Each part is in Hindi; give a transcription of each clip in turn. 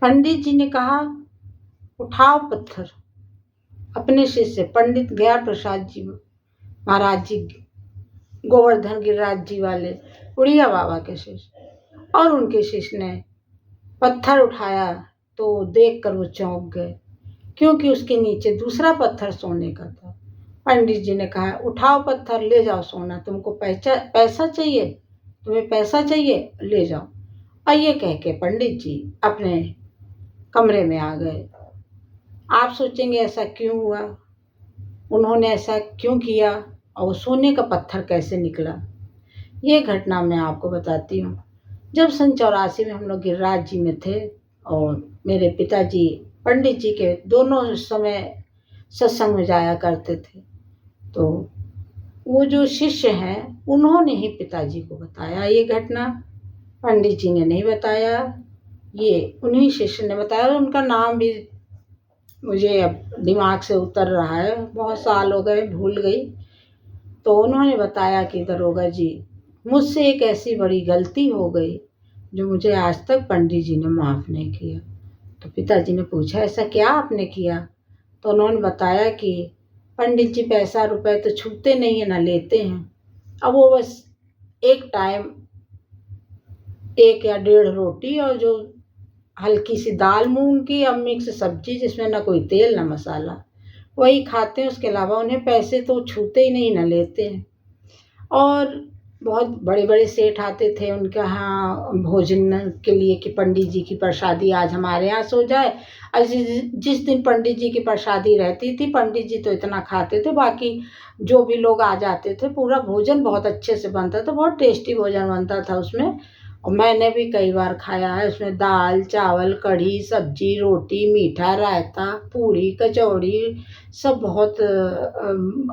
पंडित जी ने कहा, उठाओ पत्थर। अपने शिष्य पंडित ज्ञान प्रसाद जी महाराज जी, गोवर्धन गिरिराज जी वाले उड़िया बाबा के शिष्य, और उनके शिष्य ने पत्थर उठाया तो देखकर वो चौंक गए, क्योंकि उसके नीचे दूसरा पत्थर सोने का था। पंडित जी ने कहा, उठाओ पत्थर, ले जाओ सोना, तुमको पैसा चाहिए, तुम्हें पैसा चाहिए, ले जाओ। और ये कह के पंडित जी अपने कमरे में आ गए। आप सोचेंगे ऐसा क्यों हुआ, उन्होंने ऐसा क्यों किया, और सोने का पत्थर कैसे निकला। ये घटना मैं आपको बताती हूँ। जब सन 84 में हम लोग गिरिराज जी में थे और मेरे पिताजी पंडित जी के दोनों समय सत्संग में जाया करते थे, तो वो जो शिष्य हैं उन्होंने ही पिताजी को बताया ये घटना, पंडित जी ने नहीं बताया, ये उन्हीं शिष्य ने बताया। उनका नाम भी मुझे अब दिमाग से उतर रहा है, बहुत साल हो गए, भूल गई। तो उन्होंने बताया कि दरोगा जी, मुझसे एक ऐसी बड़ी गलती हो गई जो मुझे आज तक पंडित जी ने माफ़ नहीं किया। तो पिताजी ने पूछा, ऐसा क्या आपने किया। तो उन्होंने बताया कि पंडित जी पैसा रुपए तो छूते नहीं है, ना लेते हैं। अब वो बस एक टाइम 1 या 1.5 रोटी और जो हल्की सी दाल मूंग की और मिक्स सब्जी जिसमें ना कोई तेल ना मसाला, वही खाते हैं। उसके अलावा उन्हें पैसे तो छूते ही नहीं, ना लेते हैं। और बहुत बड़े बड़े सेठ आते थे उनके यहाँ भोजन के लिए कि पंडित जी की प्रसादी आज हमारे यहाँ सो जाए। और जिस दिन पंडित जी की प्रसादी रहती थी, पंडित जी तो इतना खाते थे, बाकी जो भी लोग आ जाते थे, पूरा भोजन बहुत अच्छे से बनता था, बहुत टेस्टी भोजन बनता था उसमें। और मैंने भी कई बार खाया है। उसमें दाल चावल कढ़ी सब्जी रोटी मीठा रायता पूड़ी कचौड़ी सब बहुत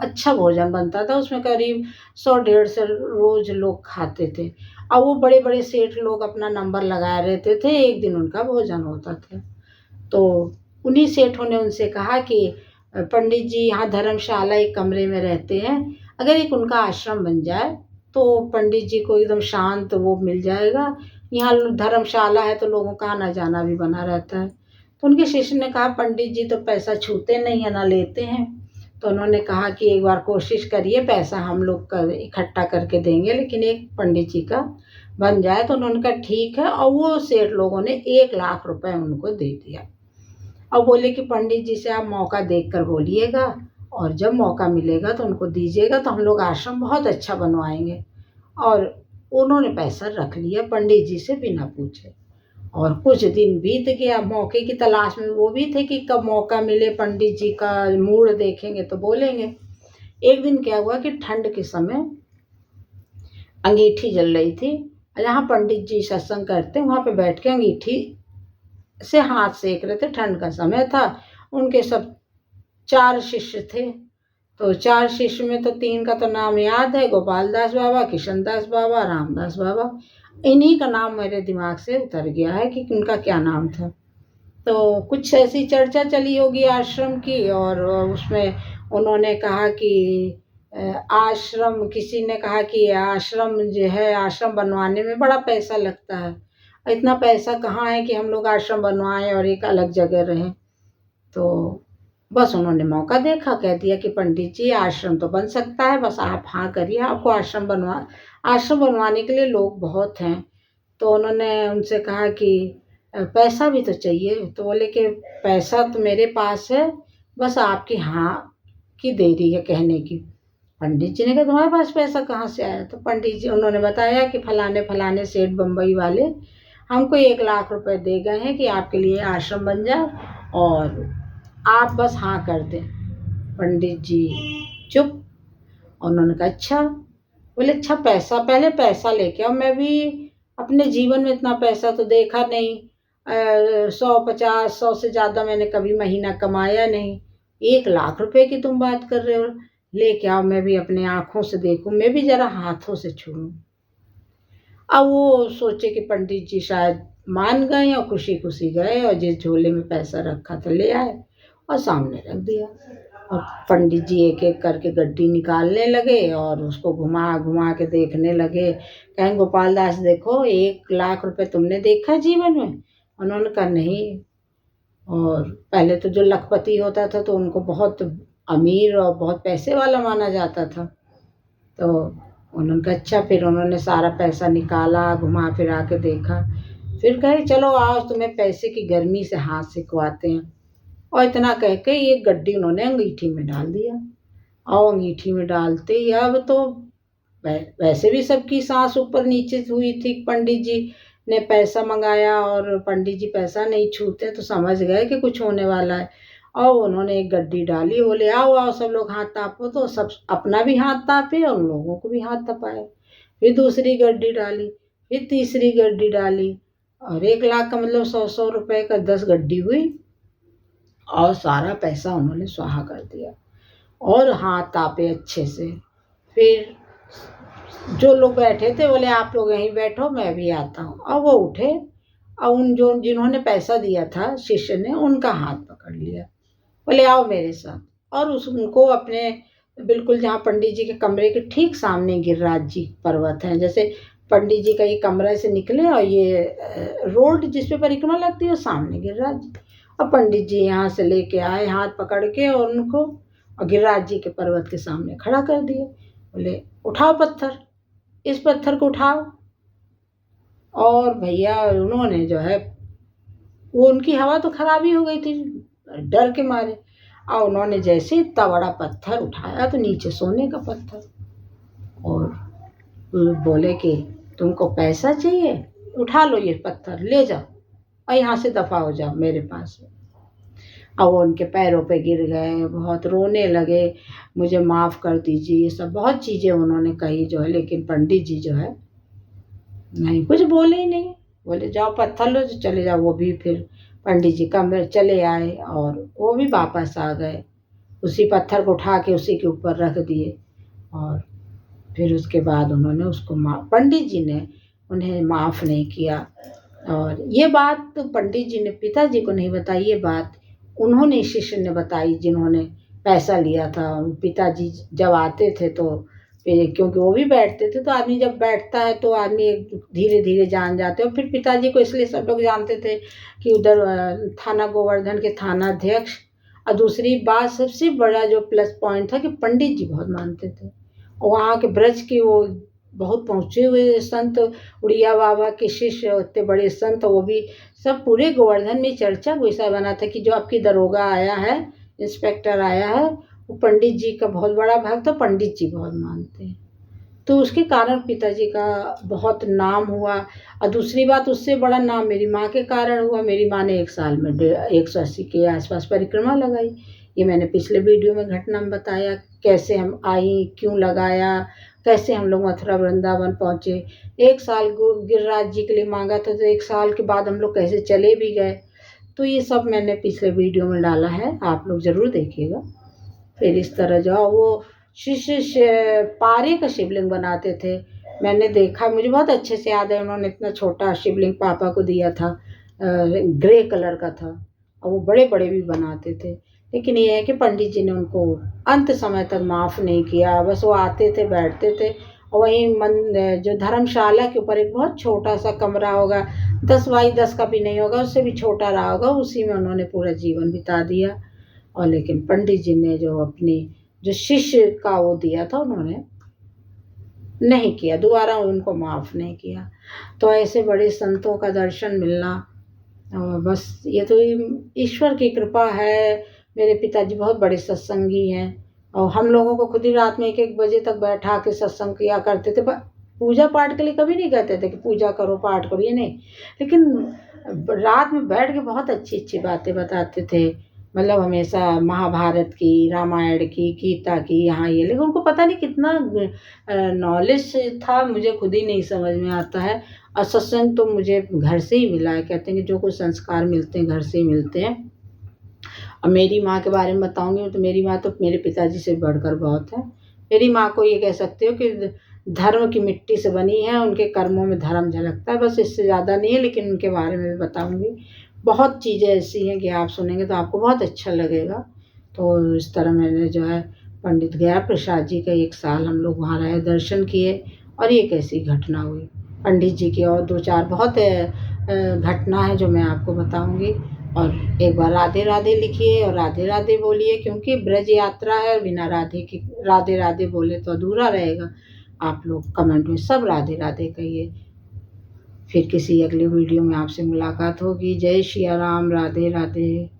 अच्छा भोजन बनता था। उसमें करीब 100-150 रोज़ लोग खाते थे। और वो बड़े बड़े सेठ लोग अपना नंबर लगाए रहते थे, एक दिन उनका भोजन होता था। तो उन्हीं सेठों ने उनसे कहा कि पंडित जी यहाँ धर्मशाला एक कमरे में रहते हैं, अगर एक उनका आश्रम बन जाए तो पंडित जी को एकदम शांत वो मिल जाएगा। यहाँ धर्मशाला है तो लोगों का आना जाना भी बना रहता है। तो उनके शिष्य ने कहा, पंडित जी तो पैसा छूते नहीं है, ना लेते हैं। तो उन्होंने कहा कि एक बार कोशिश करिए, पैसा हम लोग इकट्ठा करके देंगे, लेकिन एक पंडित जी का बन जाए। तो उन्होंने कहा ठीक है, और वो सेठ लोगों ने 1 लाख रुपए उनको दे दिया और बोले कि पंडित जी से आप मौका देख कर बोलिएगा, और जब मौका मिलेगा तो उनको दीजिएगा, तो हम लोग आश्रम बहुत अच्छा बनवाएंगे। और उन्होंने पैसा रख लिया पंडित जी से बिना पूछे। और कुछ दिन बीत गया, मौके की तलाश में वो भी थे कि कब मौका मिले, पंडित जी का मूड देखेंगे तो बोलेंगे। एक दिन क्या हुआ कि ठंड के समय अंगीठी जल रही थी, जहाँ पंडित जी सत्संग करते वहाँ पे बैठ के अंगीठी से हाथ सेक रहे थे। ठंड का समय था। उनके सब 4 शिष्य थे। तो 4 शिष्य में तो 3 का तो नाम याद है, गोपाल दास बाबा, किशन दास बाबा, रामदास बाबा। इन्हीं का नाम मेरे दिमाग से उतर गया है कि उनका क्या नाम था। तो कुछ ऐसी चर्चा चली होगी आश्रम की, और उसमें उन्होंने कहा कि आश्रम, किसी ने कहा कि आश्रम जो है, आश्रम बनवाने में बड़ा पैसा लगता है, इतना पैसा कहाँ है कि हम लोग आश्रम बनवाएं और एक अलग जगह रहें। तो बस उन्होंने मौका देखा, कह दिया कि पंडित जी आश्रम तो बन सकता है, बस आप हाँ करिए, आपको आश्रम बनवाने के लिए लोग बहुत हैं। तो उन्होंने उनसे कहा कि पैसा भी तो चाहिए। तो बोले कि पैसा तो मेरे पास है, बस आपकी हाँ की देरी है कहने की। पंडित जी ने कहा, तुम्हारे पास पैसा कहाँ से आया। तो पंडित जी उन्होंने बताया कि फलाने फलाने सेठ बम्बई वाले हमको 1 लाख रुपए दे गए हैं कि आपके लिए आश्रम बन जाए, और आप बस हाँ कर दें। पंडित जी चुप। उन्होंने कहा अच्छा। बोले अच्छा, पैसा पहले पैसा लेके आओ, मैं भी अपने जीवन में इतना पैसा तो देखा नहीं, 100 से ज़्यादा मैंने कभी महीना कमाया नहीं, 1 लाख रुपए की तुम बात कर रहे हो, लेके आओ, मैं भी अपने आँखों से देखूं, मैं भी जरा हाथों से छूऊं। अब वो सोचे कि पंडित जी शायद मान गए और खुशी खुशी गए, और जिस झोले में पैसा रखा था ले आए और सामने रख दिया। और पंडित जी एक एक करके गड्डी निकालने लगे और उसको घुमा घुमा के देखने लगे। कहें, गोपाल दास देखो, 1 लाख रुपए तुमने देखा जीवन में, उन्होंने कहा नहीं। और पहले तो जो लखपति होता था तो उनको बहुत अमीर और बहुत पैसे वाला माना जाता था। तो उन्होंने कहा अच्छा। फिर उन्होंने सारा पैसा निकाला, घुमा फिरा के देखा, फिर कहे चलो आज तुम्हें पैसे की गर्मी से हाथ सिकवाते हैं। और इतना कह के ये गड्डी उन्होंने अंगीठी में डाल दिया। और अंगीठी में डालते ही अब तो वैसे भी सबकी सांस ऊपर नीचे हुई थी। पंडित जी ने पैसा मंगाया और पंडित जी पैसा नहीं छूते तो समझ गए कि कुछ होने वाला है। और उन्होंने एक गड्डी डाली, बोले आओ आओ सब लोग हाथ तापो। तो सब अपना भी हाथ तापे और उन लोगों को भी हाथ तपाए। फिर दूसरी गड्डी डाली, फिर तीसरी गड्डी डाली, और 1 लाख का मतलब 100-100 रुपए का 10 गड्डी हुई। और सारा पैसा उन्होंने स्वाहा कर दिया और हाथ तापे अच्छे से। फिर जो लोग बैठे थे बोले आप लोग यहीं बैठो, मैं भी आता हूँ। और वो उठे और जिन्होंने पैसा दिया था शिष्य ने, उनका हाथ पकड़ लिया, बोले आओ मेरे साथ। और उनको अपने बिल्कुल जहाँ पंडित जी के कमरे के ठीक सामने गिरिराज जी पर्वत है। जैसे पंडित जी का ये कमरे से निकले और ये रोड जिस पे परिक्रमा लगती है सामने गिरिराज जी। और पंडित जी यहाँ से लेके आए हाथ पकड़ के और उनको और गिरिराज जी के पर्वत के सामने खड़ा कर दिए। बोले उठाओ पत्थर, इस पत्थर को उठाओ। और भैया उन्होंने जो है वो उनकी हवा तो खराब ही हो गई थी डर के मारे। और उन्होंने जैसे इतना बड़ा पत्थर उठाया तो नीचे सोने का पत्थर। और बोले कि तुमको पैसा चाहिए, उठा लो ये पत्थर ले जाओ और यहाँ से दफा हो जाओ मेरे पास। और वो उनके पैरों पे गिर गए, बहुत रोने लगे, मुझे माफ़ कर दीजिए, ये सब बहुत चीज़ें उन्होंने कही जो है। लेकिन पंडित जी जो है नहीं, कुछ बोले ही नहीं। बोले जाओ पत्थर लो, चले जाओ। वो भी फिर पंडित जी कमरे चले आए और वो भी वापस आ गए। उसी पत्थर को उठा के उसी के ऊपर रख दिए। और फिर उसके बाद उन्होंने उसको पंडित जी ने उन्हें माफ़ नहीं किया। और ये बात तो पंडित जी ने पिताजी को नहीं बताई, ये बात उन्होंने शिष्य ने बताई जिन्होंने पैसा लिया था। पिताजी जब आते थे तो क्योंकि वो भी बैठते थे, तो आदमी जब बैठता है तो आदमी धीरे धीरे जान जाते। और फिर पिताजी को इसलिए सब लोग जानते थे कि उधर थाना गोवर्धन के थाना अध्यक्ष। और दूसरी बात सबसे बड़ा जो प्लस पॉइंट था कि पंडित जी बहुत मानते थे। और वहाँ के ब्रज के वो बहुत पहुँचे हुए संत, उड़िया बाबा के शिष्य, इतने बड़े संत, वो भी सब पूरे गोवर्धन में चर्चा वैसा बना था कि जो आपकी दरोगा आया है, इंस्पेक्टर आया है, वो पंडित जी का बहुत बड़ा भक्त है, पंडित जी बहुत मानते हैं। तो उसके कारण पिताजी का बहुत नाम हुआ। और दूसरी बात उससे बड़ा नाम मेरी माँ के कारण हुआ। मेरी माँ ने 1 साल में 180 के आसपास परिक्रमा लगाई। ये मैंने पिछले वीडियो में घटना में बताया कैसे हम आई, क्यों लगाया, कैसे हम लोग मथुरा वृंदावन पहुँचे। 1 साल गिरिराज जी के लिए मांगा था, तो 1 साल के बाद हम लोग कैसे चले भी गए। तो ये सब मैंने पिछले वीडियो में डाला है, आप लोग ज़रूर देखिएगा। फिर इस तरह जो वो शिष्य पारे का शिवलिंग बनाते थे, मैंने देखा, मुझे बहुत अच्छे से याद है। उन्होंने इतना छोटा शिवलिंग पापा को दिया था, ग्रे कलर का था, और वो बड़े बड़े भी बनाते थे। लेकिन ये है कि पंडित जी ने उनको अंत समय तक माफ़ नहीं किया। बस वो आते थे, बैठते थे, और वहीं जो धर्मशाला के ऊपर एक बहुत छोटा सा कमरा होगा, 10 बाई 10 का भी नहीं होगा, उससे भी छोटा रहा होगा, उसी में उन्होंने पूरा जीवन बिता दिया। और लेकिन पंडित जी ने जो अपनी जो शिष्य का वो दिया था उन्होंने नहीं किया, दोबारा उनको माफ़ नहीं किया। तो ऐसे बड़े संतों का दर्शन मिलना, और बस ये तो ईश्वर की कृपा है। मेरे पिताजी बहुत बड़े सत्संगी हैं, और हम लोगों को खुद ही रात में 1-1 बजे तक बैठा के सत्संग किया करते थे। पूजा पाठ के लिए कभी नहीं कहते थे कि पूजा करो, पाठ करो, ये नहीं। लेकिन रात में बैठ के बहुत अच्छी अच्छी बातें बताते थे। मतलब हमेशा महाभारत की, रामायण की, गीता की, यहाँ ये। लेकिन उनको पता नहीं कितना नॉलेज था, मुझे खुद ही नहीं समझ में आता है। और सत्संग तो मुझे घर से ही मिला है। कहते हैं कि जो कुछ संस्कार मिलते हैं घर से ही मिलते हैं। और मेरी माँ के बारे में बताऊंगी तो मेरी माँ तो मेरे पिताजी से बढ़कर बहुत है। मेरी माँ को ये कह सकते हो कि धर्म की मिट्टी से बनी है, उनके कर्मों में धर्म झलकता है, बस इससे ज़्यादा नहीं है। लेकिन उनके बारे में भी बताऊंगी। बहुत चीज़ें ऐसी हैं कि आप सुनेंगे तो आपको बहुत अच्छा लगेगा। तो इस तरह मैंने जो है पंडित गया प्रसाद जी का 1 साल हम लोग वहाँ रहे, दर्शन किए, और ये कैसी घटना हुई। पंडित जी की और 2-4 बहुत घटना है जो मैं आपको बताऊंगी। और एक बार राधे राधे लिखिए और राधे राधे बोलिए, क्योंकि ब्रज यात्रा है, बिना राधे की राधे राधे बोले तो अधूरा रहेगा। आप लोग कमेंट में सब राधे राधे कहिए। फिर किसी अगले वीडियो में आपसे मुलाकात होगी। जय सिया राम, राधे राधे।